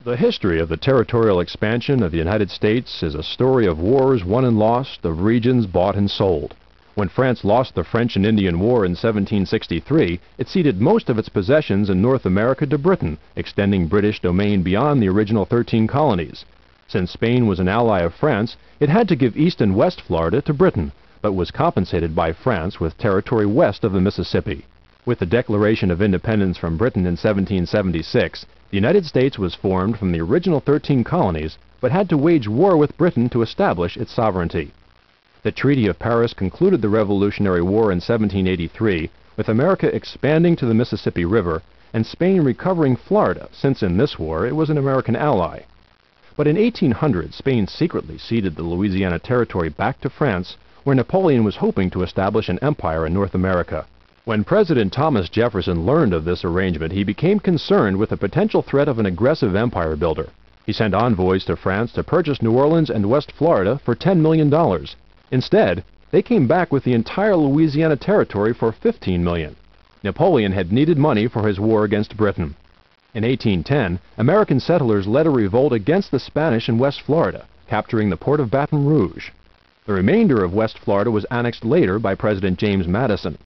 The history of the territorial expansion of the United States is a story of wars won and lost, of regions bought and sold. When France lost the French and Indian War in 1763, it ceded most of its possessions in North America to Britain, extending British domain beyond the original 13 colonies. Since Spain was an ally of France, it had to give East and West Florida to Britain, but was compensated by France with territory west of the Mississippi. With the Declaration of Independence from Britain in 1776, the United States was formed from the original 13 colonies, but had to wage war with Britain to establish its sovereignty. The Treaty of Paris concluded the Revolutionary War in 1783, with America expanding to the Mississippi River and Spain recovering Florida, since in this war it was an American ally. But in 1800, Spain secretly ceded the Louisiana Territory back to France, where Napoleon was hoping to establish an empire in North America. When President Thomas Jefferson learned of this arrangement, he became concerned with the potential threat of an aggressive empire builder. He sent envoys to France to purchase New Orleans and West Florida for $10 million. Instead, they came back with the entire Louisiana Territory for $15 million. Napoleon had needed money for his war against Britain. In 1810, American settlers led a revolt against the Spanish in West Florida, capturing the port of Baton Rouge. The remainder of West Florida was annexed later by President James Madison.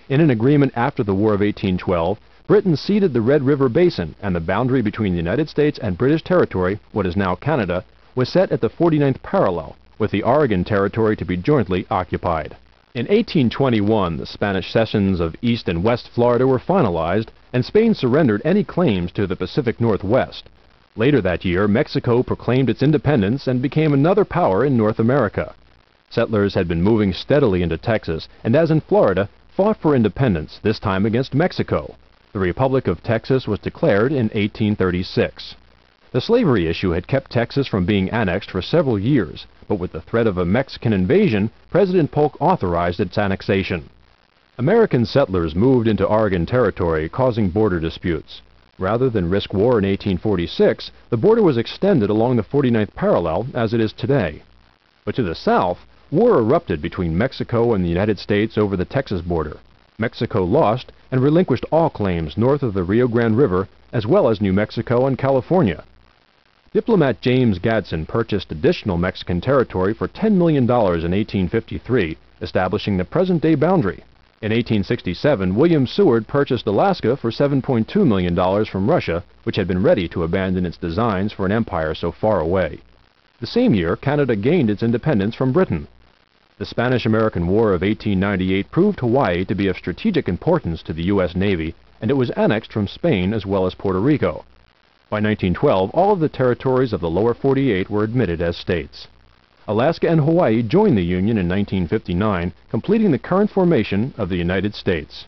In an agreement after the War of 1812, Britain ceded the Red River Basin, and the boundary between the United States and British territory, what is now Canada, was set at the 49th parallel, with the Oregon Territory to be jointly occupied. In 1821, the Spanish cessions of East and West Florida were finalized, and Spain surrendered any claims to the Pacific Northwest. Later that year, Mexico proclaimed its independence and became another power in North America. Settlers had been moving steadily into Texas, and as in Florida, fought for independence, this time against Mexico. The Republic of Texas was declared in 1836. The slavery issue had kept Texas from being annexed for several years, but with the threat of a Mexican invasion, President Polk authorized its annexation. American settlers moved into Oregon Territory, causing border disputes. Rather than risk war in 1846, the border was extended along the 49th parallel as it is today. But to the south, war erupted between Mexico and the United States over the Texas border. Mexico lost and relinquished all claims north of the Rio Grande River, as well as New Mexico and California. Diplomat James Gadsden purchased additional Mexican territory for $10 million in 1853, establishing the present-day boundary. In 1867, William Seward purchased Alaska for $7.2 million from Russia, which had been ready to abandon its designs for an empire so far away. The same year, Canada gained its independence from Britain. The Spanish-American War of 1898 proved Hawaii to be of strategic importance to the U.S. Navy, and it was annexed from Spain as well as Puerto Rico. By 1912, all of the territories of the lower 48 were admitted as states. Alaska and Hawaii joined the Union in 1959, completing the current formation of the United States.